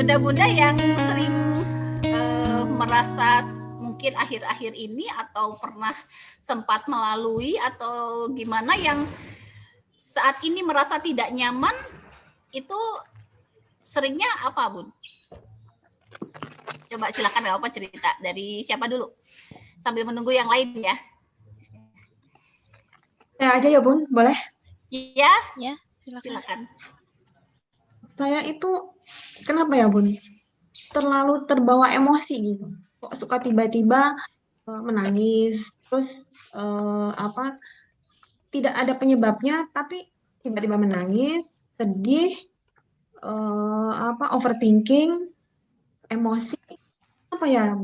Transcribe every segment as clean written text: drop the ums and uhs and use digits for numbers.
bunda-bunda yang sering merasa mungkin akhir-akhir ini atau pernah sempat melalui atau gimana yang saat ini merasa tidak nyaman itu seringnya apa, Bun? Coba silakan nggak apa cerita dari siapa dulu sambil menunggu yang lain ya. Saya aja ya Bun, boleh? Iya, Ya, silakan. silakan. Saya itu kenapa ya Bun? Terlalu terbawa emosi gitu. Kok suka tiba-tiba menangis, terus tidak ada penyebabnya, tapi tiba-tiba menangis, sedih, overthinking, emosi, apa ya?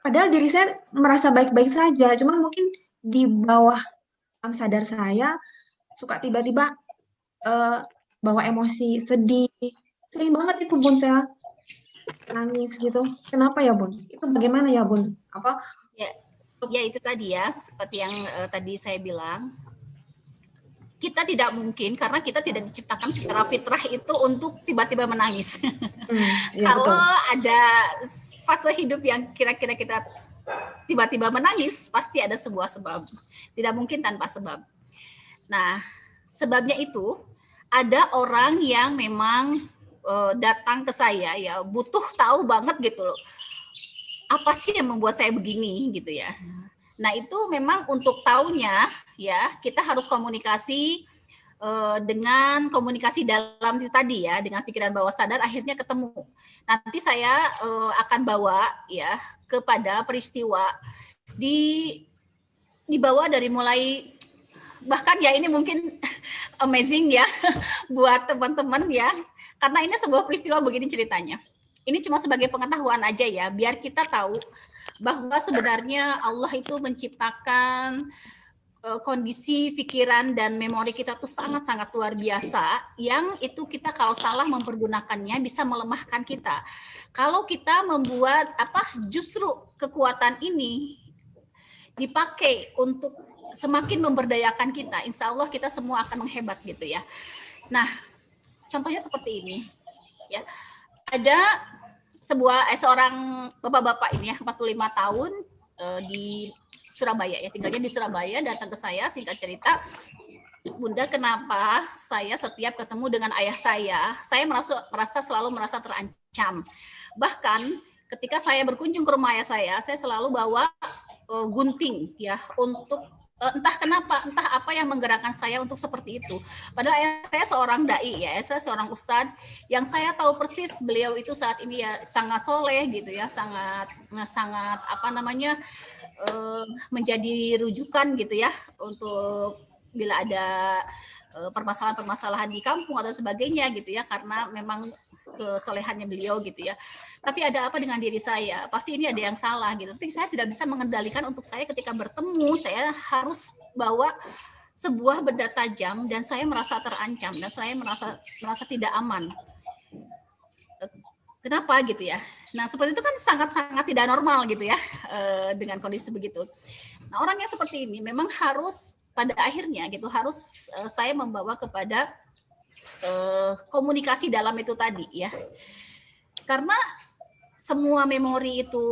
Padahal diri saya merasa baik-baik saja, cuman mungkin di bawah alam sadar saya suka tiba-tiba bawa emosi, sedih. Sering banget itu Bun saya nangis gitu. Kenapa ya Bun? Itu bagaimana ya Bun? Apa? Ya itu tadi ya, seperti yang tadi saya bilang. Kita tidak mungkin karena kita tidak diciptakan secara fitrah itu untuk tiba-tiba menangis. Ya, Kalau betul. ada fase hidup yang kira-kira kita tiba-tiba menangis, pasti ada sebuah sebab. Tidak mungkin tanpa sebab. Nah, sebabnya itu ada orang yang memang datang ke saya ya butuh tahu banget gitu loh. Apa sih yang membuat saya begini gitu ya. Nah, itu memang untuk taunya ya, kita harus komunikasi dengan komunikasi dalam itu tadi ya, dengan pikiran bawah sadar akhirnya ketemu. Nanti saya akan bawa ya kepada peristiwa dibawa dari mulai bahkan ya ini mungkin amazing ya buat teman-teman ya, karena ini sebuah peristiwa begini ceritanya. Ini cuma sebagai pengetahuan aja ya, biar kita tahu bahwa sebenarnya Allah itu menciptakan kondisi pikiran dan memori kita tuh sangat-sangat luar biasa, yang itu kita kalau salah mempergunakannya bisa melemahkan kita. Kalau kita membuat justru kekuatan ini dipakai untuk semakin memberdayakan kita, insya Allah kita semua akan menghebat gitu ya. Nah, contohnya seperti ini ya. Ada seorang bapak-bapak ini ya, 45 tahun di Surabaya ya, tinggalnya di Surabaya, datang ke saya, singkat cerita, Bunda, kenapa saya setiap ketemu dengan ayah saya selalu merasa terancam. Bahkan ketika saya berkunjung ke rumah ayah saya selalu bawa gunting ya untuk entah kenapa, entah apa yang menggerakkan saya untuk seperti itu. Padahal saya seorang dai ya, saya seorang ustadz yang saya tahu persis beliau itu saat ini ya sangat soleh gitu ya, sangat menjadi rujukan gitu ya untuk bila ada permasalahan-permasalahan di kampung atau sebagainya gitu ya, karena memang kesolehannya beliau gitu ya. Tapi ada apa dengan diri saya? Pasti ini ada yang salah gitu. Tapi saya tidak bisa mengendalikan untuk saya ketika bertemu, saya harus bawa sebuah benda tajam dan saya merasa terancam dan saya merasa tidak aman. Kenapa gitu ya? Nah, seperti itu kan sangat-sangat tidak normal gitu ya dengan kondisi begitu. Nah, orang yang seperti ini memang harus pada akhirnya gitu harus saya membawa kepada komunikasi dalam itu tadi ya. Karena semua memori itu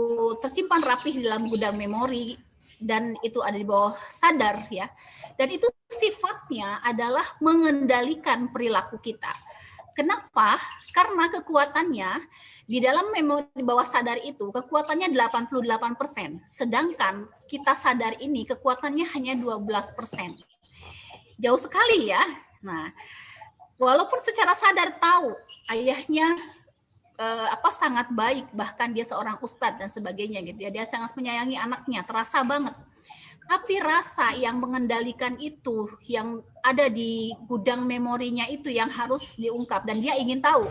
tersimpan rapih di dalam gudang memori dan itu ada di bawah sadar ya. Dan itu sifatnya adalah mengendalikan perilaku kita. Kenapa? Karena kekuatannya di dalam memori di bawah sadar itu kekuatannya 88%, sedangkan kita sadar ini kekuatannya hanya 12%. Jauh sekali ya. Nah, walaupun secara sadar tahu ayahnya sangat baik, bahkan dia seorang ustadz dan sebagainya gitu ya, dia sangat menyayangi anaknya, terasa banget. Tapi rasa yang mengendalikan itu, yang ada di gudang memorinya itu yang harus diungkap dan dia ingin tahu.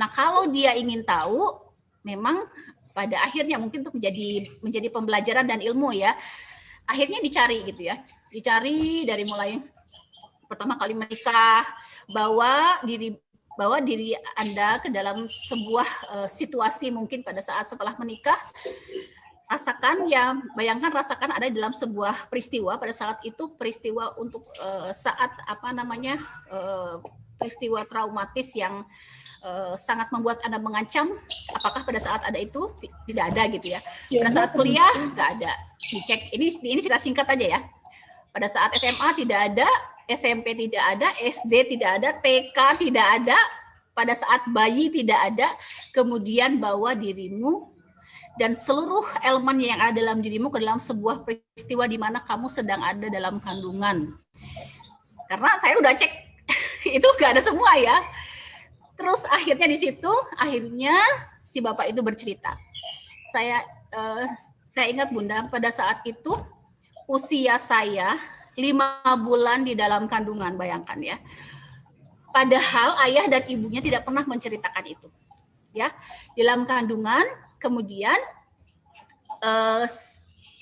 Nah, kalau dia ingin tahu, memang pada akhirnya mungkin untuk menjadi pembelajaran dan ilmu ya. Akhirnya dicari gitu ya. Dicari dari mulai pertama kali menikah, bawa diri Anda ke dalam sebuah situasi mungkin pada saat setelah menikah. Bayangkan rasakan ada dalam sebuah peristiwa pada saat itu peristiwa untuk saat peristiwa traumatis yang sangat membuat Anda mengancam, apakah pada saat ada itu tidak ada gitu ya. Pada saat kuliah nggak ada. Dicek, ini cerita singkat aja ya. Pada saat SMA tidak ada, SMP tidak ada, SD tidak ada, TK tidak ada, pada saat bayi tidak ada, kemudian bawa dirimu dan seluruh elemen yang ada dalam dirimu ke dalam sebuah peristiwa di mana kamu sedang ada dalam kandungan. Karena saya udah cek, itu nggak ada semua ya. Terus akhirnya di situ, akhirnya si bapak itu bercerita. Saya ingat Bunda, pada saat itu usia saya 5 bulan di dalam kandungan, bayangkan ya. Padahal ayah dan ibunya tidak pernah menceritakan itu. Ya, di dalam kandungan, kemudian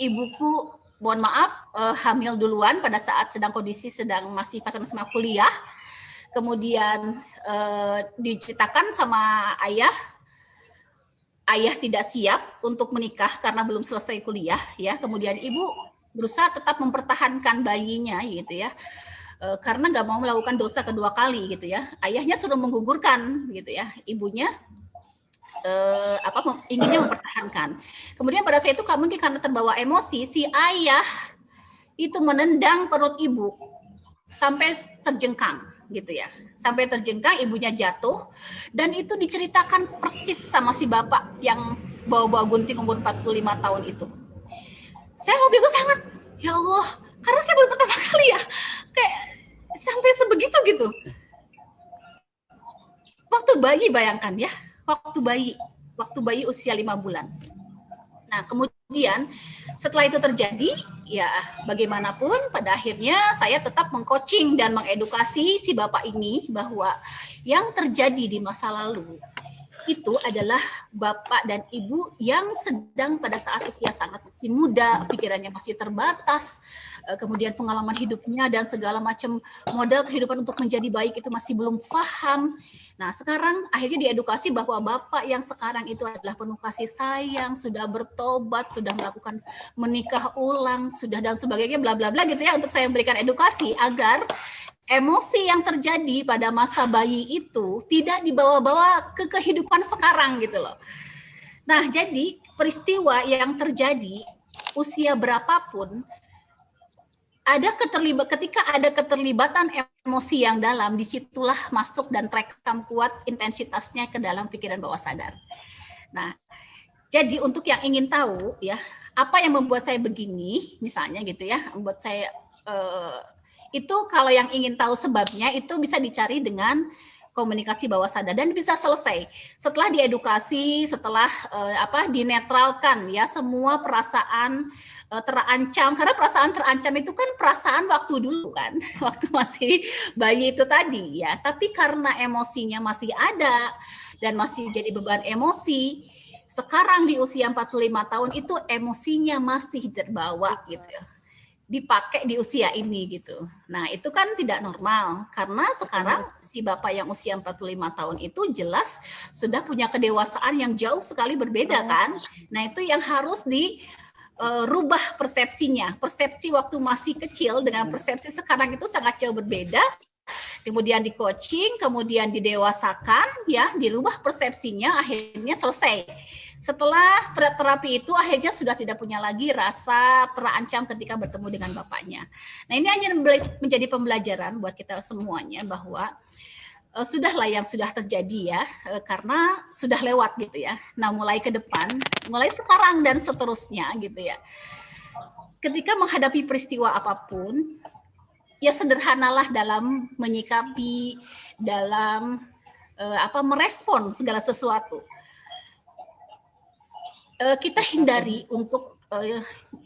ibuku, mohon maaf, hamil duluan pada saat sedang kondisi masih masa-masa kuliah. Kemudian diceritakan sama ayah tidak siap untuk menikah karena belum selesai kuliah ya. Kemudian ibu berusaha tetap mempertahankan bayinya gitu ya, karena nggak mau melakukan dosa kedua kali gitu ya. Ayahnya sudah menggugurkan gitu ya, ibunya inginnya mempertahankan. Kemudian pada saat itu mungkin karena terbawa emosi, si ayah itu menendang perut ibu sampai terjengkang gitu ya, sampai terjengkang, ibunya jatuh, dan itu diceritakan persis sama si bapak yang bawa-bawa gunting umur 45 tahun itu. Saya waktu itu sangat, ya Allah, karena saya baru pertama kali ya, kayak sampai sebegitu gitu. Waktu bayi, bayangkan ya, waktu bayi usia 5 bulan. Nah, kemudian setelah itu terjadi, ya bagaimanapun pada akhirnya saya tetap mengcoaching dan mengedukasi si bapak ini bahwa yang terjadi di masa lalu itu adalah bapak dan ibu yang sedang pada saat usia sangat masih muda, pikirannya masih terbatas, kemudian pengalaman hidupnya dan segala macam modal kehidupan untuk menjadi baik itu masih belum paham. Nah, sekarang akhirnya diedukasi bahwa bapak yang sekarang itu adalah penuh kasih sayang, sudah bertobat, sudah melakukan menikah ulang, sudah dan sebagainya, bla bla bla gitu ya, untuk saya memberikan edukasi agar emosi yang terjadi pada masa bayi itu tidak dibawa-bawa ke kehidupan sekarang gitu loh. Nah, jadi peristiwa yang terjadi usia berapapun, ketika ada keterlibatan emosi yang dalam, disitulah masuk dan terekam kuat intensitasnya ke dalam pikiran bawah sadar. Nah, jadi untuk yang ingin tahu ya, apa yang membuat saya begini, misalnya gitu ya, membuat saya itu kalau yang ingin tahu sebabnya itu bisa dicari dengan komunikasi bawah sadar dan bisa selesai setelah diedukasi, setelah dinetralkan ya semua perasaan terancam, karena perasaan terancam itu kan perasaan waktu dulu kan, waktu masih bayi itu tadi ya, tapi karena emosinya masih ada dan masih jadi beban emosi, sekarang di usia 45 tahun itu emosinya masih terbawa gitu ya, dipakai di usia ini gitu. Nah, itu kan tidak normal karena sekarang si bapak yang usia 45 tahun itu jelas sudah punya kedewasaan yang jauh sekali berbeda kan. Nah, itu yang harus dirubah persepsinya. Persepsi waktu masih kecil dengan persepsi sekarang itu sangat jauh berbeda. Kemudian di coaching, kemudian didewasakan ya, dirubah persepsinya, akhirnya selesai. Setelah terapi itu akhirnya sudah tidak punya lagi rasa terancam ketika bertemu dengan bapaknya. Nah, ini hanya menjadi pembelajaran buat kita semuanya bahwa sudahlah yang sudah terjadi ya, karena sudah lewat gitu ya. Nah, mulai ke depan, mulai sekarang dan seterusnya gitu ya. Ketika menghadapi peristiwa apapun, ya sederhanalah dalam menyikapi, dalam merespon segala sesuatu. Kita hindari untuk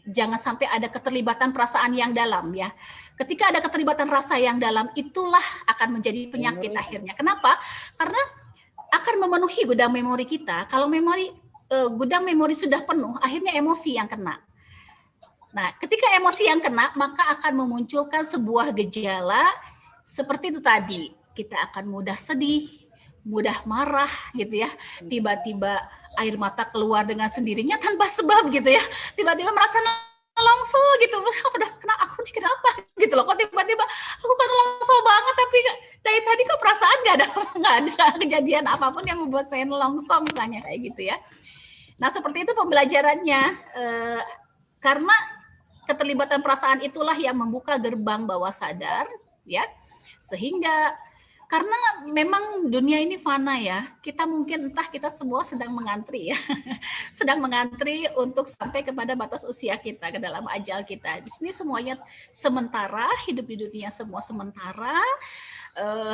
jangan sampai ada keterlibatan perasaan yang dalam ya. Ketika ada keterlibatan rasa yang dalam, itulah akan menjadi penyakit akhirnya. Kenapa? Karena akan memenuhi gudang memori kita. Kalau gudang memori sudah penuh, akhirnya emosi yang kena. Nah, ketika emosi yang kena, maka akan memunculkan sebuah gejala seperti itu tadi. Kita akan mudah sedih, mudah marah gitu ya. Tiba-tiba air mata keluar dengan sendirinya tanpa sebab gitu ya. Tiba-tiba merasa longso gitu. Kenapa aku nih kenapa gitu loh, kok tiba-tiba aku kan longso banget, tapi dari tadi kok perasaan nggak ada kejadian apapun yang membuat saya longso misalnya kayak gitu ya. Nah seperti itu pembelajarannya, karena keterlibatan perasaan itulah yang membuka gerbang bawah sadar ya, sehingga karena memang dunia ini fana ya, kita mungkin entah kita semua sedang mengantri ya, sedang mengantri untuk sampai kepada batas usia kita, ke dalam ajal kita. Di sini semuanya sementara, hidup di dunia semua sementara,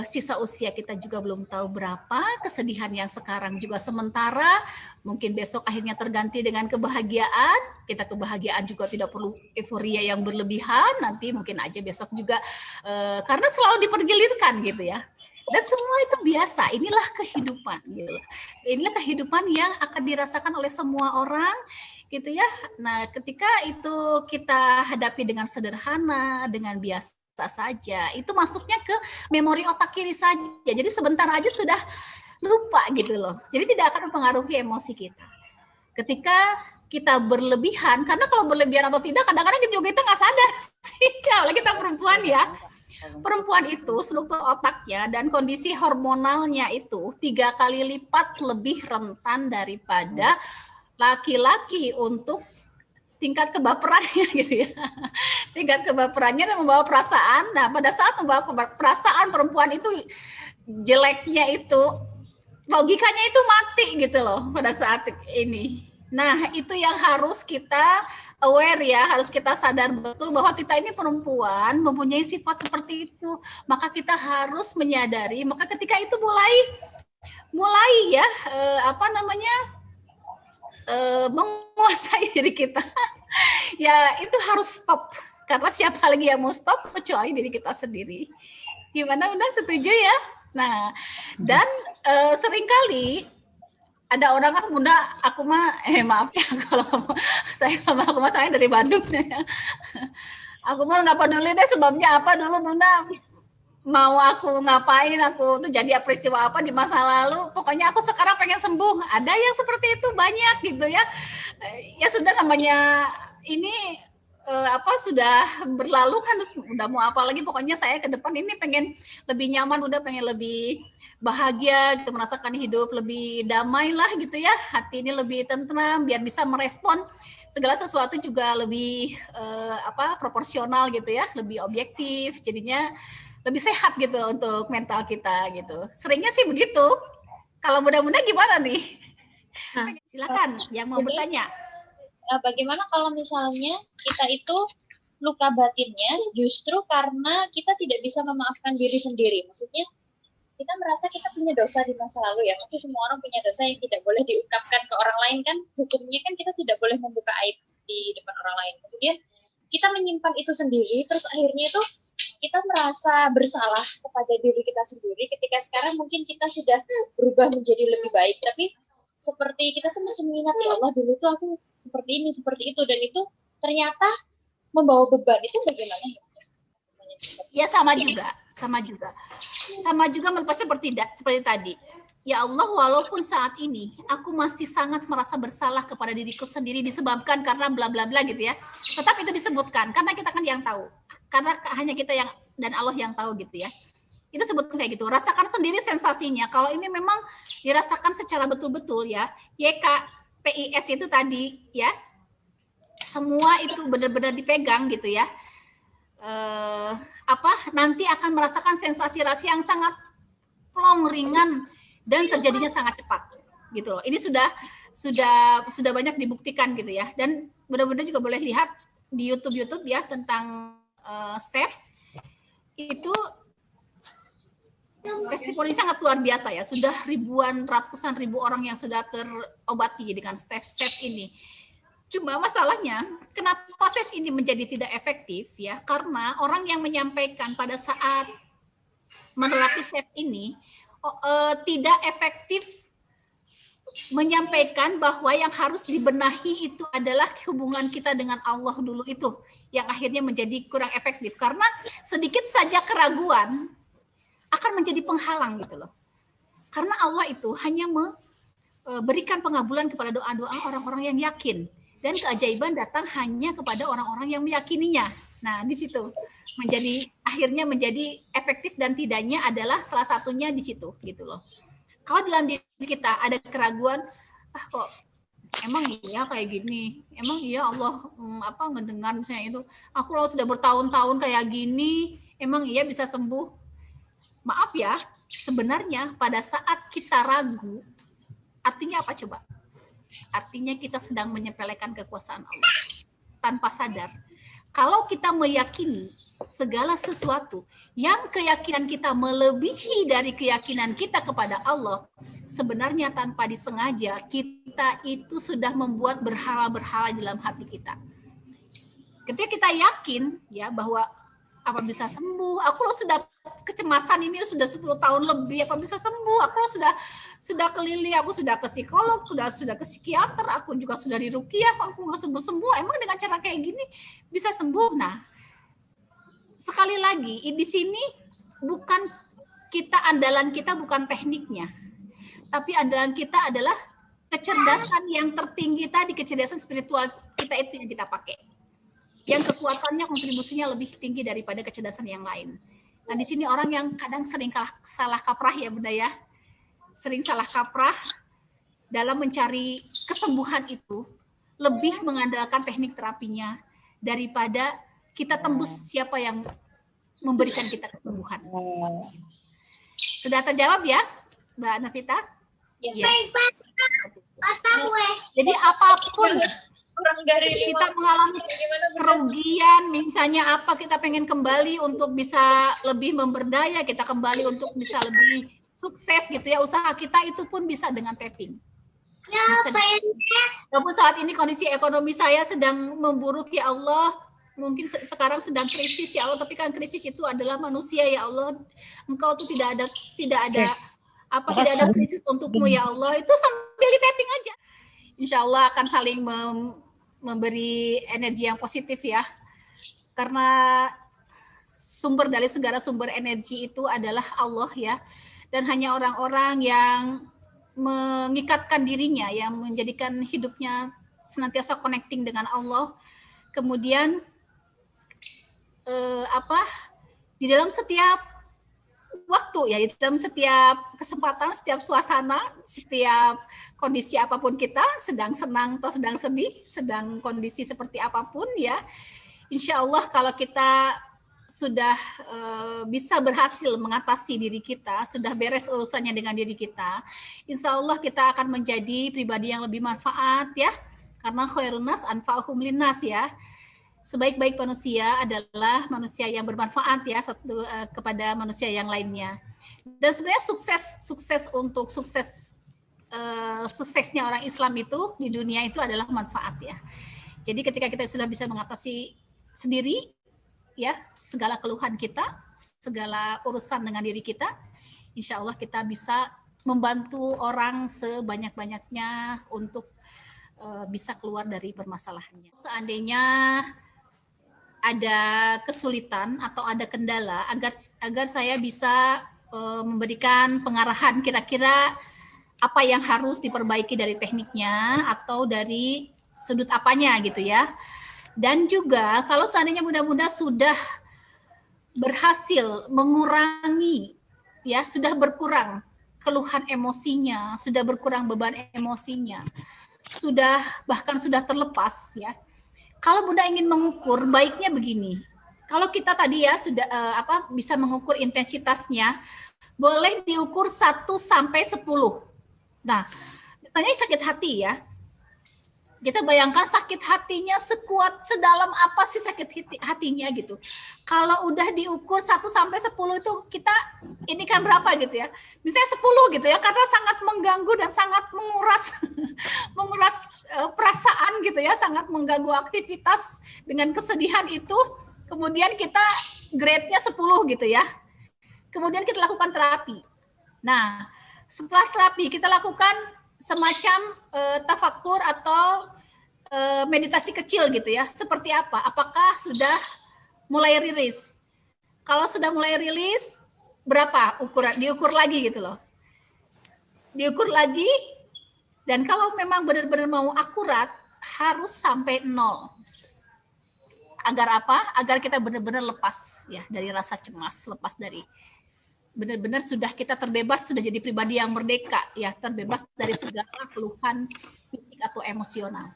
sisa usia kita juga belum tahu berapa, kesedihan yang sekarang juga sementara, mungkin besok akhirnya terganti dengan kebahagiaan, kita kebahagiaan juga tidak perlu euforia yang berlebihan, nanti mungkin aja besok juga, karena selalu dipergilirkan gitu ya. Dan semua itu biasa, inilah kehidupan gitu. Inilah kehidupan yang akan dirasakan oleh semua orang gitu ya. Nah, ketika itu kita hadapi dengan sederhana, dengan biasa saja, itu masuknya ke memori otak kiri saja. Jadi sebentar aja sudah lupa gitu loh. Jadi tidak akan mempengaruhi emosi kita. Ketika kita berlebihan, karena kalau berlebihan atau tidak, kadang-kadang juga kita nggak sadar sih, apalagi kita perempuan ya. Perempuan itu struktur otaknya dan kondisi hormonalnya itu 3 kali lipat lebih rentan daripada laki-laki untuk tingkat kebaperannya gitu ya. Tingkat kebaperannya dan membawa perasaan. Nah, pada saat membawa perasaan, perempuan itu jeleknya itu logikanya itu mati gitu loh pada saat ini. Nah, itu yang harus kita aware ya, harus kita sadar betul bahwa kita ini perempuan mempunyai sifat seperti itu. Maka kita harus menyadari, maka ketika itu mulai ya menguasai diri kita. Ya, itu harus stop. Karena siapa lagi yang mau stop kecuali diri kita sendiri. Gimana, Undang, setuju ya? Nah, dan seringkali ada orang Bunda, aku mah maaf ya kalau aku mah saya dari Bandung ya. Aku mah nggak peduli deh sebabnya apa dulu Bunda, mau aku ngapain, aku tuh jadi peristiwa apa di masa lalu, pokoknya aku sekarang pengen sembuh. Ada yang seperti itu banyak gitu ya. Ya sudah, namanya ini sudah berlalu kan, udah mau apa lagi, pokoknya saya ke depan ini pengen lebih nyaman, udah pengen lebih bahagia gitu, merasakan hidup lebih damai lah gitu ya, hati ini lebih tenang, biar bisa merespon segala sesuatu juga lebih proporsional gitu ya, lebih objektif, jadinya lebih sehat gitu untuk mental kita gitu. Seringnya sih begitu. Kalau muda-muda gimana nih? Nah, silakan yang mau bertanya. Bagaimana kalau misalnya kita itu luka batinnya justru karena kita tidak bisa memaafkan diri sendiri. Maksudnya kita merasa kita punya dosa di masa lalu ya. Maksudnya semua orang punya dosa yang tidak boleh diungkapkan ke orang lain kan. Hukumnya kan kita tidak boleh membuka aib di depan orang lain. Kemudian kita menyimpan itu sendiri, terus akhirnya itu kita merasa bersalah kepada diri kita sendiri ketika sekarang mungkin kita sudah berubah menjadi lebih baik. Tapi seperti kita tuh masih mengingat, ya Allah dulu tuh aku seperti ini, seperti itu, dan itu ternyata membawa beban. Itu bagaimana ya? Ya sama juga melepasnya seperti tadi. Ya Allah, walaupun saat ini aku masih sangat merasa bersalah kepada diriku sendiri disebabkan karena bla bla bla gitu ya, tetap itu disebutkan karena kita kan yang tahu, karena hanya kita yang dan Allah yang tahu gitu ya. Itu sebutkan kayak gitu, rasakan sendiri sensasinya. Kalau ini memang dirasakan secara betul-betul ya, YKPIS itu tadi ya, semua itu benar-benar dipegang gitu ya. Nanti akan merasakan sensasi rasa yang sangat plong, ringan, dan terjadinya sangat cepat gitu loh. Ini sudah banyak dibuktikan gitu ya. Dan benar-benar juga boleh lihat di YouTube ya tentang SAFE itu. Testimoni sangat luar biasa ya, sudah ratusan ribu orang yang sudah terobati dengan SAFE ini. Cuma masalahnya, kenapa SAFE ini menjadi tidak efektif ya? Karena orang yang menyampaikan pada saat menerapi SAFE ini tidak efektif menyampaikan bahwa yang harus dibenahi itu adalah hubungan kita dengan Allah dulu, itu yang akhirnya menjadi kurang efektif karena sedikit saja keraguan akan menjadi penghalang gitu loh. Karena Allah itu hanya memberikan pengabulan kepada doa-doa orang-orang yang yakin. Dan keajaiban datang hanya kepada orang-orang yang meyakininya. Nah, di situ akhirnya menjadi efektif dan tidaknya adalah salah satunya di situ gitu loh. Kalau dalam diri kita ada keraguan, kok emang iya kayak gini, emang iya Allah ngedengar misalnya itu, aku kalau sudah bertahun-tahun kayak gini, emang iya bisa sembuh. Maaf ya, sebenarnya pada saat kita ragu, artinya apa coba? Artinya kita sedang menyepelekan kekuasaan Allah tanpa sadar. Kalau kita meyakini segala sesuatu yang keyakinan kita melebihi dari keyakinan kita kepada Allah, sebenarnya tanpa disengaja kita itu sudah membuat berhala-berhala dalam hati kita. Ketika kita yakin ya bahwa apa bisa sembuh, aku loh sudah kecemasan ini sudah 10 tahun lebih, apa bisa sembuh, aku loh sudah keliling, aku sudah ke psikolog, sudah ke psikiater, aku juga sudah diruqyah, aku nggak sembuh-sembuh, emang dengan cara kayak gini bisa sembuh. Nah, sekali lagi di sini bukan andalan kita bukan tekniknya, tapi andalan kita adalah kecerdasan yang tertinggi tadi, kecerdasan spiritual kita itu yang kita pakai. Yang kekuatannya, kontribusinya lebih tinggi daripada kecerdasan yang lain. Nah, di sini orang yang kadang sering salah kaprah ya Bunda ya. Sering salah kaprah dalam mencari kesembuhan itu, lebih mengandalkan teknik terapinya daripada kita tembus siapa yang memberikan kita kesembuhan. Sudah terjawab ya, Mbak Navita? Ya. Jadi apapun kurang dari kita mengalami kerugian, misalnya apa, kita pengen kembali untuk bisa lebih memberdaya, kita kembali untuk bisa lebih sukses gitu ya, usaha kita itu pun bisa dengan tapping. Walaupun saat ini kondisi ekonomi saya sedang memburuk ya Allah, mungkin sekarang sedang krisis ya Allah, tapi kan krisis itu adalah manusia ya Allah, Engkau tuh tidak ada krisis untukmu ya Allah, itu sambil di tapping aja. Insya Allah akan saling memberi energi yang positif ya. Karena sumber dari segala sumber energi itu adalah Allah ya. Dan hanya orang-orang yang mengikatkan dirinya, yang menjadikan hidupnya senantiasa connecting dengan Allah. Kemudian di dalam setiap waktu ya, di dalam setiap kesempatan, setiap suasana, setiap kondisi apapun kita, sedang senang atau sedang sedih, sedang kondisi seperti apapun ya, insya Allah kalau kita sudah bisa berhasil mengatasi diri kita, sudah beres urusannya dengan diri kita, insya Allah kita akan menjadi pribadi yang lebih manfaat ya, karena khairun nas anfa'uhum linnas ya. Sebaik-baik manusia adalah manusia yang bermanfaat ya kepada manusia yang lainnya. Dan sebenarnya suksesnya orang Islam itu di dunia itu adalah manfaat ya. Jadi ketika kita sudah bisa mengatasi sendiri ya segala keluhan kita, segala urusan dengan diri kita, insya Allah kita bisa membantu orang sebanyak-banyaknya untuk bisa keluar dari permasalahannya. Seandainya ada kesulitan atau ada kendala, agar saya bisa memberikan pengarahan kira-kira apa yang harus diperbaiki dari tekniknya atau dari sudut apanya gitu ya. Dan juga kalau seandainya Bunda-Bunda sudah berhasil mengurangi ya, sudah berkurang keluhan emosinya, sudah berkurang beban emosinya, bahkan sudah terlepas ya. Kalau Bunda ingin mengukur, baiknya begini. Kalau kita tadi ya sudah bisa mengukur intensitasnya, boleh diukur 1 sampai 10. Nah, misalnya sakit hati ya. Kita bayangkan sakit hatinya sekuat, sedalam apa sih sakit hatinya gitu. Kalau udah diukur 1 sampai 10 itu kita ini kan berapa gitu ya. Misalnya 10 gitu ya, karena sangat mengganggu dan sangat menguras perasaan gitu ya, sangat mengganggu aktivitas dengan kesedihan itu. Kemudian kita grade-nya 10 gitu ya. Kemudian kita lakukan terapi. Nah, setelah terapi kita lakukan semacam tafakkur atau meditasi kecil gitu ya. Seperti apa? Apakah sudah mulai rilis? Kalau sudah mulai rilis, berapa ukuran? Diukur lagi gitu loh. Diukur lagi, dan kalau memang benar-benar mau akurat, harus sampai 0. Agar apa? Agar kita benar-benar lepas ya dari rasa cemas, lepas dari benar-benar sudah kita terbebas, sudah jadi pribadi yang merdeka ya, terbebas dari segala keluhan fisik atau emosional.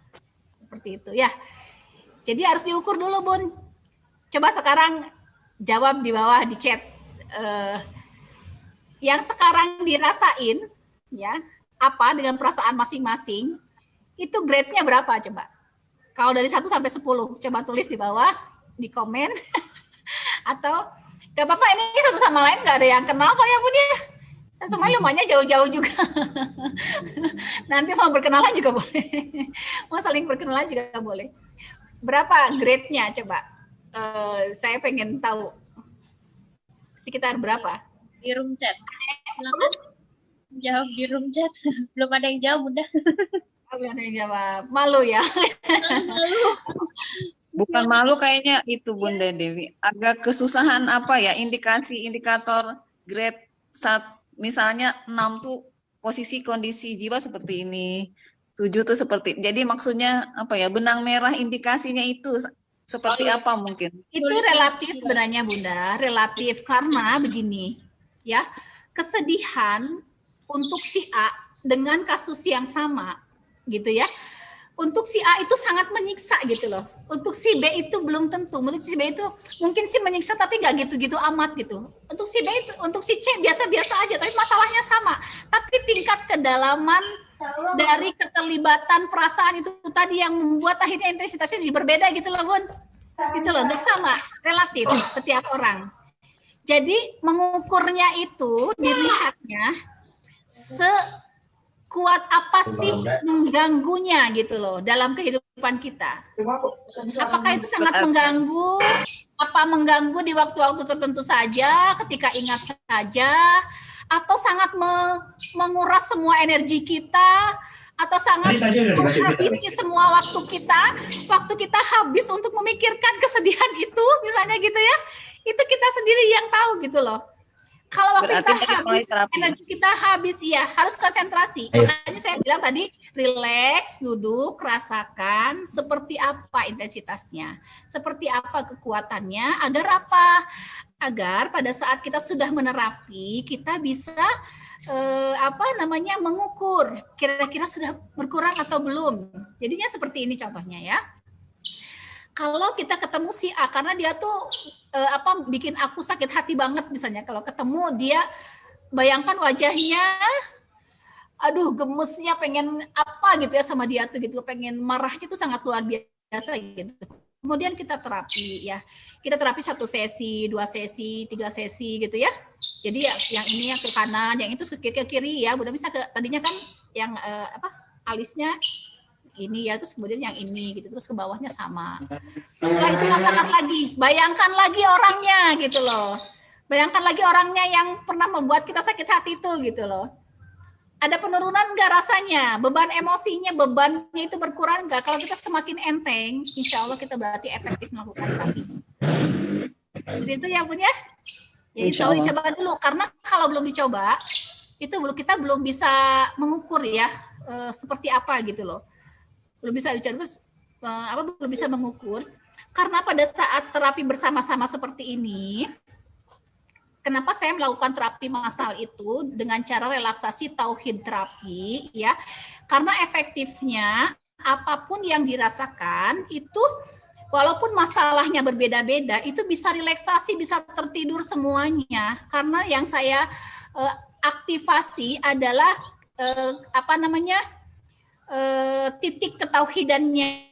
Seperti itu ya. Jadi harus diukur dulu, Bun. Coba sekarang jawab di bawah di chat. Yang sekarang dirasain ya, apa dengan perasaan masing-masing, itu grade-nya berapa coba? Kalau dari 1 sampai 10, coba tulis di bawah, di komen. Atau, gak apa-apa, ini satu sama lain gak ada yang kenal kok ya Bun ya. Semuanya lumayan jauh-jauh juga. Nanti mau berkenalan juga boleh. Mau saling berkenalan juga boleh. Berapa grade-nya coba? Saya pengen tahu. Sekitar berapa? Di room chat. Silakan jawab di room chat. Belum ada yang jawab, udah. Belum ada yang jawab. Malu ya? Malu. Bukan malu kayaknya itu Bunda Dewi. Agak kesusahan apa ya, indikator grade 1. Misalnya 6 tuh posisi kondisi jiwa seperti ini. 7 tuh seperti. Jadi maksudnya apa ya, benang merah indikasinya itu seperti apa mungkin? Itu relatif sebenarnya Bunda, relatif karena begini ya, kesedihan untuk si A dengan kasus yang sama gitu ya. Untuk si A itu sangat menyiksa gitu loh. Untuk si B itu belum tentu. Untuk si B itu mungkin sih menyiksa tapi nggak gitu-gitu amat gitu. Untuk si B itu, untuk si C biasa-biasa aja tapi masalahnya sama. Tapi tingkat kedalaman dari keterlibatan perasaan itu tadi yang membuat akhirnya intensitasnya jadi berbeda gitu loh Bun. Gitu loh, nggak sama, relatif setiap orang. Jadi mengukurnya itu dilihatnya sekuat apa sih mengganggunya gitu loh dalam kehidupan kita. Apakah itu sangat mengganggu? Apa mengganggu di waktu-waktu tertentu saja, ketika ingat saja, atau sangat menguras semua energi kita, atau sangat menghabisi semua waktu kita habis untuk memikirkan kesedihan itu, misalnya gitu ya, itu kita sendiri yang tahu gitu loh. Kalau waktu Berarti kita habis, energi kita habis, ya harus konsentrasi. Makanya saya bilang tadi, relax, duduk, rasakan seperti apa intensitasnya, seperti apa kekuatannya, agar apa? Agar pada saat kita sudah menerapi, kita bisa mengukur kira-kira sudah berkurang atau belum. Jadinya seperti ini contohnya ya. Kalau kita ketemu si A karena dia tuh bikin aku sakit hati banget misalnya, kalau ketemu dia, bayangkan wajahnya, aduh gemesnya, pengen apa gitu ya sama dia tuh gitu, pengen marahnya tuh sangat luar biasa gitu. Kemudian kita terapi ya, kita terapi 1 sesi, 2 sesi, 3 sesi gitu ya. Jadi ya yang ini yang ke kanan, yang itu ke kiri ya, udah bisa ke tadinya kan yang alisnya ini ya, terus kemudian yang ini gitu, terus ke bawahnya sama. Setelah itu rasakan lagi, bayangkan lagi orangnya gitu loh. Bayangkan lagi orangnya yang pernah membuat kita sakit hati itu gitu loh. Ada penurunan nggak rasanya? Beban emosinya, bebannya itu berkurang nggak? Kalau kita semakin enteng, insya Allah kita berarti efektif melakukan terapi. Jadi itu ya Bun ya? Ya insya Allah dicoba dulu, karena kalau belum dicoba, itu kita belum bisa mengukur ya, seperti apa gitu loh. Belum bisa bicara belum bisa mengukur, karena pada saat terapi bersama-sama seperti ini, kenapa saya melakukan terapi massal itu dengan cara relaksasi tauhid terapi ya, karena efektifnya apapun yang dirasakan itu walaupun masalahnya berbeda-beda, itu bisa relaksasi, bisa tertidur semuanya, karena yang saya aktivasi adalah titik ketauhidannya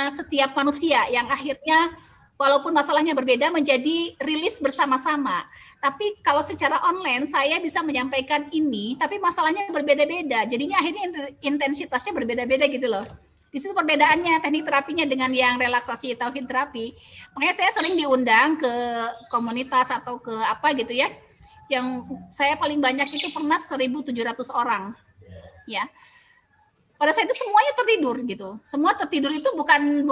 setiap manusia yang akhirnya walaupun masalahnya berbeda menjadi rilis bersama-sama. Tapi kalau secara online saya bisa menyampaikan ini, tapi masalahnya berbeda-beda. Jadinya akhirnya intensitasnya berbeda-beda gitu loh. Di situ perbedaannya teknik terapinya dengan yang relaksasi tauhid terapi. Makanya saya sering diundang ke komunitas atau ke apa gitu ya. Yang saya paling banyak itu pernah 1.700 orang. Ya. Pada saat itu semuanya tertidur gitu. Semua tertidur itu bukan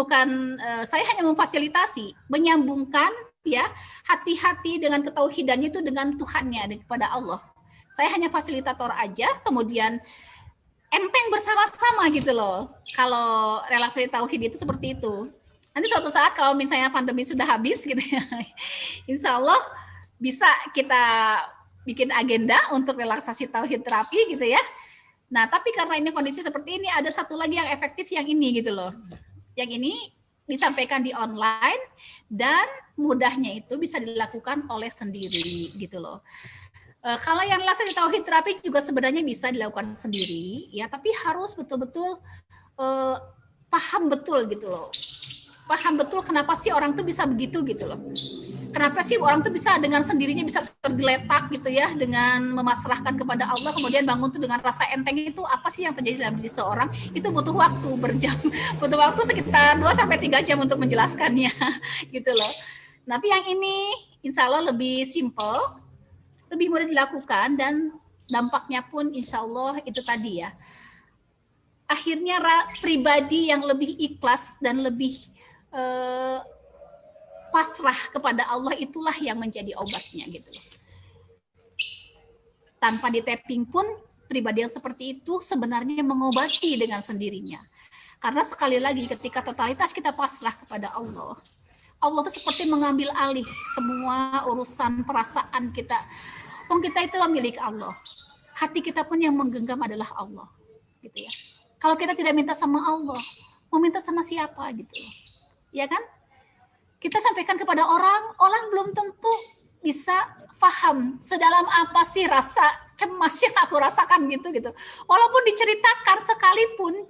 saya hanya memfasilitasi, menyambungkan ya hati-hati dengan ketauhidannya itu dengan Tuhannya, kepada Allah. Saya hanya fasilitator aja, kemudian enteng bersama-sama gitu loh. Kalau relaksasi tauhid itu seperti itu. Nanti suatu saat kalau misalnya pandemi sudah habis gitu ya, insya Allah bisa kita bikin agenda untuk relaksasi tauhid terapi gitu ya. Nah, tapi karena ini kondisi seperti ini, ada satu lagi yang efektif yang ini gitu loh. Yang ini disampaikan di online dan mudahnya itu bisa dilakukan oleh sendiri gitu loh. Kalau yang relaksasi tauhid terapi juga sebenarnya bisa dilakukan sendiri ya, tapi harus betul-betul paham betul gitu loh. Paham betul kenapa sih orang tuh bisa begitu gitu loh. Kenapa sih orang tuh bisa dengan sendirinya bisa tergeletak gitu ya, dengan memasrahkan kepada Allah, kemudian bangun tuh dengan rasa enteng. Itu apa sih yang terjadi dalam diri seorang? Itu butuh waktu berjam, butuh waktu sekitar 2-3 jam untuk menjelaskannya gitu loh. Tapi yang ini insya Allah lebih simple, lebih mudah dilakukan, dan dampaknya pun insya Allah itu tadi ya. Akhirnya pribadi yang lebih ikhlas dan lebih pasrah kepada Allah, itulah yang menjadi obatnya gitu. Tanpa di-tapping pun pribadi yang seperti itu sebenarnya mengobati dengan sendirinya. Karena sekali lagi ketika totalitas kita pasrah kepada Allah, Allah itu seperti mengambil alih semua urusan perasaan kita. Kita itulah milik Allah. Hati kita pun yang menggenggam adalah Allah, gitu ya. Kalau kita tidak minta sama Allah, mau minta sama siapa gitu, ya kan? Kita sampaikan kepada orang belum tentu bisa paham sedalam apa sih rasa cemas yang aku rasakan gitu. Walaupun diceritakan sekalipun,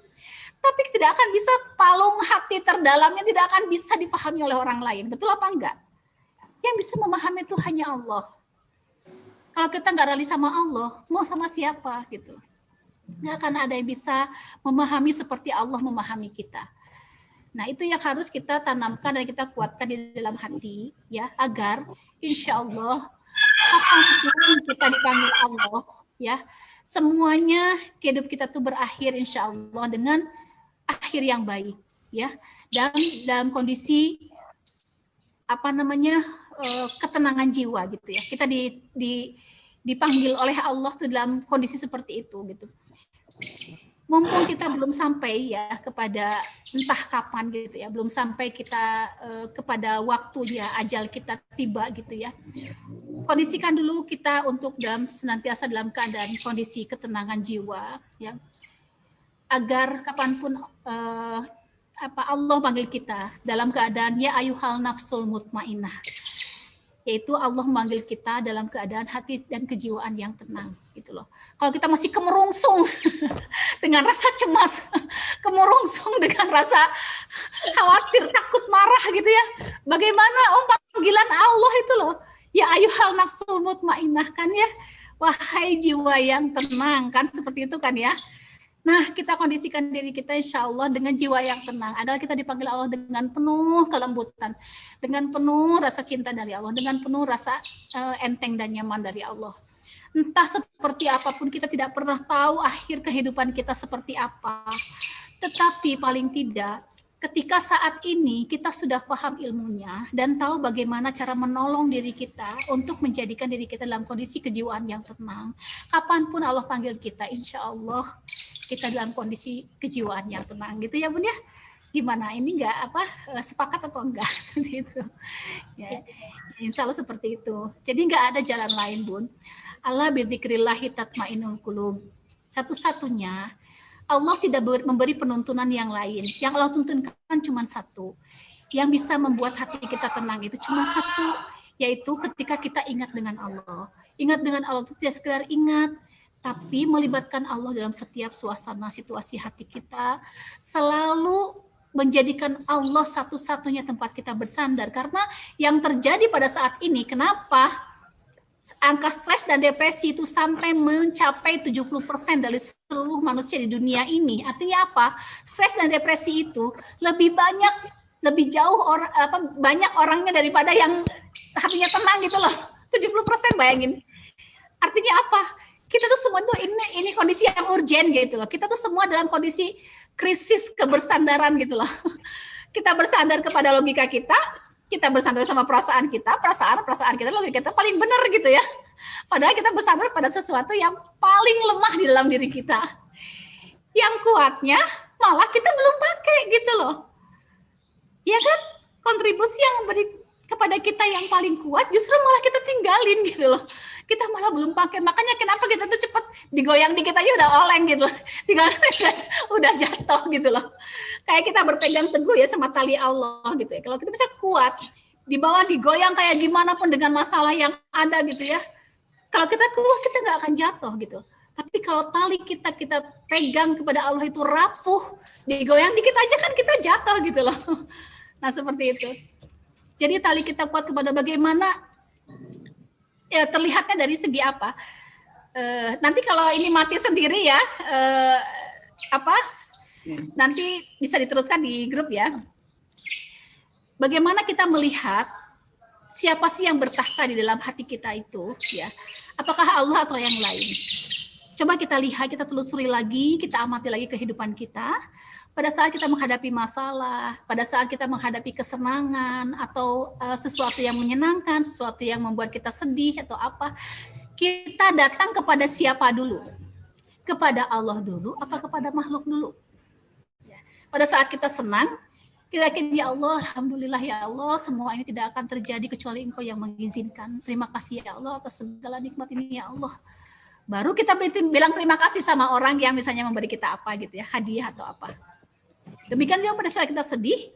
tapi tidak akan bisa, palung hati terdalamnya tidak akan bisa dipahami oleh orang lain. Betul apa enggak? Yang bisa memahami itu hanya Allah. Kalau kita nggak rally sama Allah, mau sama siapa gitu? Nggak akan ada yang bisa memahami seperti Allah memahami kita. Nah, itu yang harus kita tanamkan dan kita kuatkan di dalam hati ya, agar insya Allah kapanpun kita dipanggil Allah ya, semuanya hidup kita tuh berakhir insya Allah dengan akhir yang baik ya, dan dalam kondisi ketenangan jiwa gitu ya. Kita dipanggil oleh Allah tuh dalam kondisi seperti itu gitu. Mumpung kita belum sampai ya kepada entah kapan gitu ya, belum sampai kita kepada waktunya ajal kita tiba gitu ya. Kondisikan dulu kita untuk senantiasa dalam keadaan kondisi ketenangan jiwa ya, agar kapanpun Allah panggil kita dalam keadaan ya ayuhal nafsul mutmainnah, yaitu Allah memanggil kita dalam keadaan hati dan kejiwaan yang tenang gitu loh. Kalau kita masih kemerungsung dengan rasa cemas, kemerungsung dengan rasa khawatir, takut, marah gitu ya, bagaimana panggilan Allah itu loh, ya ayuhal nafsul mutmainnah kan ya, wahai jiwa yang tenang kan, seperti itu kan ya. Nah, kita kondisikan diri kita insya Allah dengan jiwa yang tenang, agar kita dipanggil Allah dengan penuh kelembutan, dengan penuh rasa cinta dari Allah, dengan penuh rasa enteng dan nyaman dari Allah. Entah seperti apapun, kita tidak pernah tahu akhir kehidupan kita seperti apa. Tetapi paling tidak, ketika saat ini kita sudah paham ilmunya dan tahu bagaimana cara menolong diri kita untuk menjadikan diri kita dalam kondisi kejiwaan yang tenang, kapanpun Allah panggil kita, insya Allah kita dalam kondisi kejiwaan yang tenang gitu ya Bun ya. Gimana, ini sepakat apa enggak seperti itu ya, insya Allah seperti itu. Jadi enggak ada jalan lain Bun. Allah bidzikrillahi tatmainnul qulub. Satu-satunya Allah tidak memberi penuntunan yang lain. Yang Allah tuntunkan cuma satu. Yang bisa membuat hati kita tenang itu cuma satu, yaitu ketika kita ingat dengan Allah. Ingat dengan Allah itu tidak sekedar ingat, tapi melibatkan Allah dalam setiap suasana situasi hati kita, selalu menjadikan Allah satu-satunya tempat kita bersandar. Karena yang terjadi pada saat ini, kenapa angka stres dan depresi itu sampai mencapai 70% dari seluruh manusia di dunia ini? Artinya apa? Stres dan depresi itu lebih banyak orangnya daripada yang hatinya tenang gitu loh. 70%, bayangin. Artinya apa? Kita tuh semua tuh ini kondisi yang urgent gitu loh. Kita tuh semua dalam kondisi krisis kebersandaran gitu loh. Kita bersandar kepada logika kita bersandar sama perasaan kita kita, logika kita paling benar gitu ya. Padahal kita bersandar pada sesuatu yang paling lemah di dalam diri kita. Yang kuatnya malah kita belum pakai gitu loh. Ya kan? Kontribusi yang beri kepada kita yang paling kuat justru malah kita tinggalin gitu loh. Kita malah belum pakai. Makanya kenapa kita tuh cepat digoyang dikit aja udah oleng gitu loh. Tinggal udah jatuh gitu loh. Kayak kita berpegang teguh ya sama tali Allah gitu ya. Kalau kita bisa kuat, di bawah digoyang kayak gimana pun dengan masalah yang ada gitu ya. Kalau kita kuat kita nggak akan jatuh gitu. Tapi kalau tali kita pegang kepada Allah itu rapuh, digoyang dikit aja kan kita jatuh gitu loh. Nah seperti itu. Jadi tali kita kuat kepada bagaimana ya, terlihatnya dari segi apa? Nanti kalau ini mati sendiri ya, nanti bisa diteruskan di grup ya. Bagaimana kita melihat siapa sih yang bertahta di dalam hati kita itu? Ya, apakah Allah atau yang lain? Coba kita lihat, kita telusuri lagi, kita amati lagi kehidupan kita. Pada saat kita menghadapi masalah, pada saat kita menghadapi kesenangan atau sesuatu yang menyenangkan, sesuatu yang membuat kita sedih atau apa, kita datang kepada siapa dulu? Kepada Allah dulu, apa kepada makhluk dulu? Pada saat kita senang, kita yakin ya Allah, alhamdulillah ya Allah, semua ini tidak akan terjadi kecuali Engkau yang mengizinkan. Terima kasih ya Allah atas segala nikmat ini ya Allah. Baru kita bilang terima kasih sama orang yang misalnya memberi kita apa gitu ya, hadiah atau apa. Demikian juga pada saat kita sedih,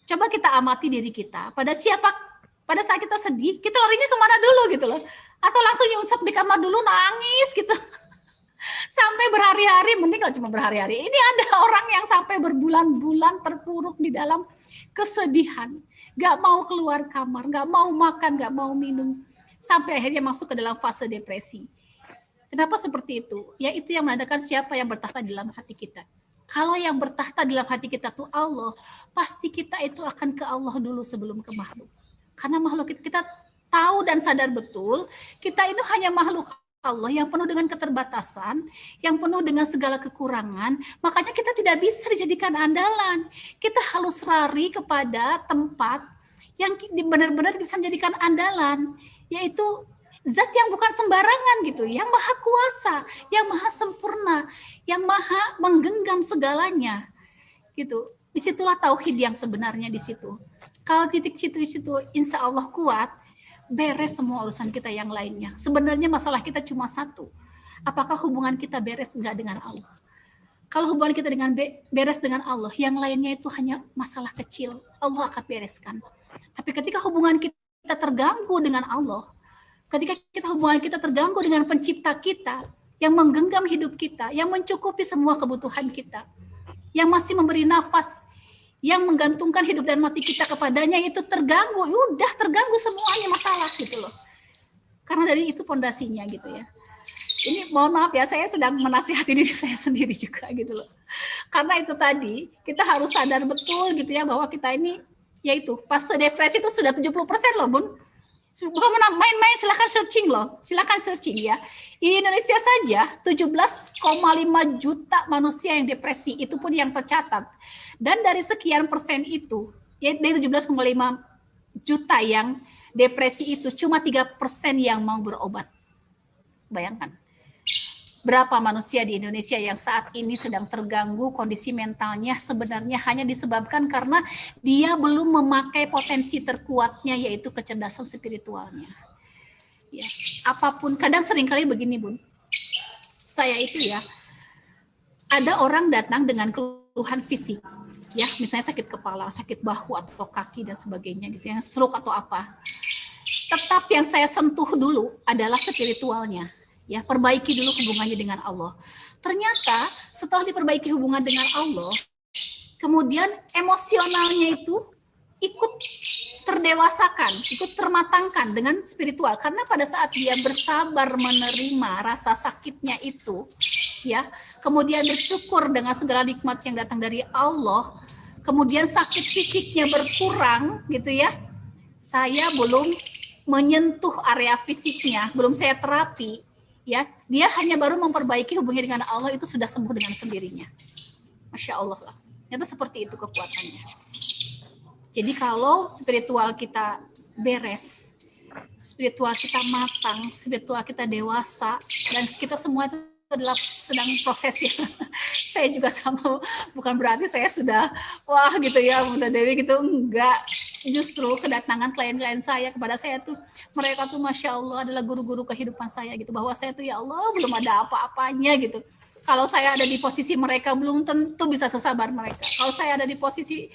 coba kita amati diri kita. Pada saat kita sedih, kita larinya kemana dulu gitu loh. Atau langsung nyunsep di kamar dulu nangis gitu. Sampai berhari-hari, mending kalau cuma berhari-hari. Ini ada orang yang sampai berbulan-bulan terpuruk di dalam kesedihan. Gak mau keluar kamar, gak mau makan, gak mau minum. Sampai akhirnya masuk ke dalam fase depresi. Kenapa seperti itu? Ya itu yang menandakan siapa yang bertahta di dalam hati kita. Kalau yang bertahta dalam hati kita tuh Allah, pasti kita itu akan ke Allah dulu sebelum ke makhluk. Karena makhluk itu kita tahu dan sadar betul, kita itu hanya makhluk Allah yang penuh dengan keterbatasan, yang penuh dengan segala kekurangan, makanya kita tidak bisa dijadikan andalan. Kita harus lari kepada tempat yang benar-benar bisa menjadikan andalan, yaitu Zat yang bukan sembarangan gitu, yang maha kuasa, yang maha sempurna, yang maha menggenggam segalanya, gitu. Disitulah tauhid yang sebenarnya di situ. Kalau titik situ, insya Allah kuat, beres semua urusan kita yang lainnya. Sebenarnya masalah kita cuma satu, apakah hubungan kita beres enggak dengan Allah? Kalau hubungan kita dengan beres dengan Allah, yang lainnya itu hanya masalah kecil, Allah akan bereskan. Tapi ketika hubungan kita terganggu dengan Allah, ketika hubungan kita terganggu dengan pencipta kita, yang menggenggam hidup kita, yang mencukupi semua kebutuhan kita, yang masih memberi nafas, yang menggantungkan hidup dan mati kita kepadanya, itu terganggu, udah terganggu semuanya masalah gitu loh. Karena dari itu pondasinya gitu ya. Ini mohon maaf ya, saya sedang menasihati diri saya sendiri juga gitu loh. Karena itu tadi, kita harus sadar betul gitu ya, bahwa kita ini, yaitu fase depresi itu sudah 70% loh Bun. Bukan main-main, silakan searching ya. Di Indonesia saja 17,5 juta manusia yang depresi, itu pun yang tercatat. Dan dari sekian persen itu, ya dari 17,5 juta yang depresi itu cuma 3% yang mau berobat. Bayangkan. Berapa manusia di Indonesia yang saat ini sedang terganggu kondisi mentalnya sebenarnya hanya disebabkan karena dia belum memakai potensi terkuatnya, yaitu kecerdasan spiritualnya. Ya, apapun, kadang seringkali begini Bun, saya itu ya, ada orang datang dengan keluhan fisik, ya misalnya sakit kepala, sakit bahu atau kaki dan sebagainya gitu, yang stroke atau apa. Tetap yang saya sentuh dulu adalah spiritualnya. Ya, perbaiki dulu hubungannya dengan Allah. Ternyata setelah diperbaiki hubungan dengan Allah, kemudian emosionalnya itu ikut terdewasakan, ikut termatangkan dengan spiritual. Karena pada saat dia bersabar menerima rasa sakitnya itu, ya, kemudian bersyukur dengan segala nikmat yang datang dari Allah, kemudian sakit fisiknya berkurang, gitu ya. Saya belum menyentuh area fisiknya, belum saya terapi. Ya, dia hanya baru memperbaiki hubungannya dengan Allah, itu sudah sembuh dengan sendirinya. Masya Allah lah. Ternyata seperti itu kekuatannya. Jadi kalau spiritual kita beres, spiritual kita matang, spiritual kita dewasa, dan kita semua itu adalah sedang proses ya. Saya juga sama, bukan berarti saya sudah wah gitu ya Bunda Dewi gitu, enggak. Justru kedatangan klien-klien saya kepada saya tuh, mereka tuh Masya Allah adalah guru-guru kehidupan saya gitu, bahwa saya tuh ya Allah belum ada apa-apanya gitu. Kalau saya ada di posisi mereka belum tentu bisa sesabar mereka. Kalau saya ada di posisi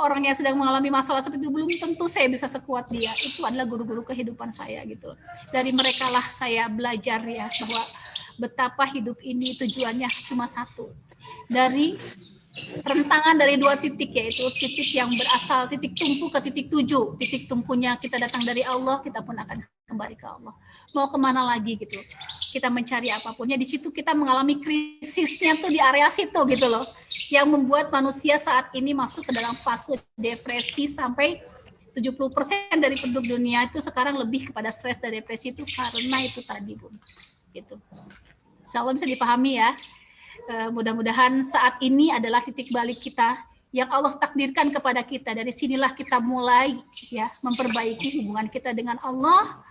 orang yang sedang mengalami masalah seperti itu belum tentu saya bisa sekuat dia. Itu adalah guru-guru kehidupan saya gitu. Dari mereka lah saya belajar ya bahwa betapa hidup ini tujuannya cuma satu. Dari rentangan dari 2 titik, yaitu titik yang berasal titik tumpu ke titik tuju. Titik tumpunya kita datang dari Allah, kita pun akan kembali ke Allah. Mau kemana lagi gitu? Kita mencari apapunnya, di situ kita mengalami krisisnya tuh di area situ gitu loh. Yang membuat manusia saat ini masuk ke dalam fase depresi sampai 70% dari penduduk dunia itu sekarang lebih kepada stres dan depresi itu karena itu tadi, Bun. Gitu. Insya Allah bisa dipahami ya. Mudah-mudahan saat ini adalah titik balik kita yang Allah takdirkan kepada kita. Dari sinilah kita mulai ya memperbaiki hubungan kita dengan Allah,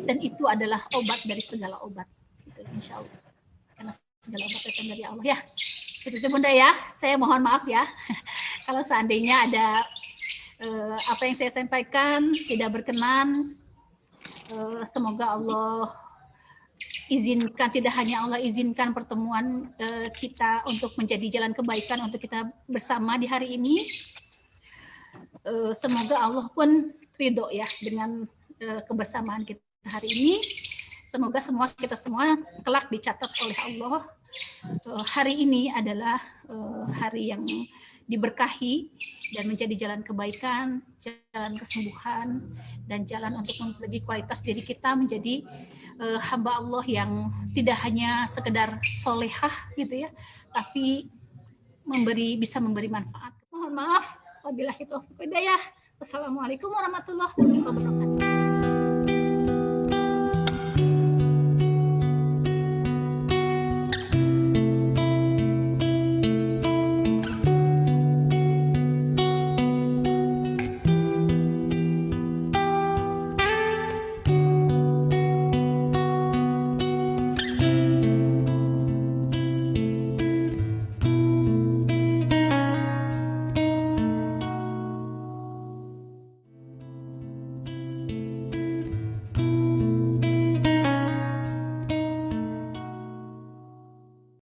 dan itu adalah obat dari segala obat. Gitu, insya Allah. Karena segala obat datang dari Allah ya. Itu Bunda ya. Saya mohon maaf ya kalau seandainya ada apa yang saya sampaikan tidak berkenan. Semoga Allah izinkan, tidak hanya Allah izinkan pertemuan kita untuk menjadi jalan kebaikan untuk kita bersama di hari ini. Semoga Allah pun ridho ya dengan kebersamaan kita hari ini. Semoga kita semua kelak dicatat oleh Allah. Hari ini adalah hari yang diberkahi dan menjadi jalan kebaikan, jalan kesembuhan, dan jalan untuk memperbaiki kualitas diri kita menjadi hamba Allah yang tidak hanya sekedar solehah gitu ya, tapi bisa memberi manfaat. Mohon maaf, wabillahi taufiq wal hidayah. Wassalamualaikum warahmatullahi wabarakatuh.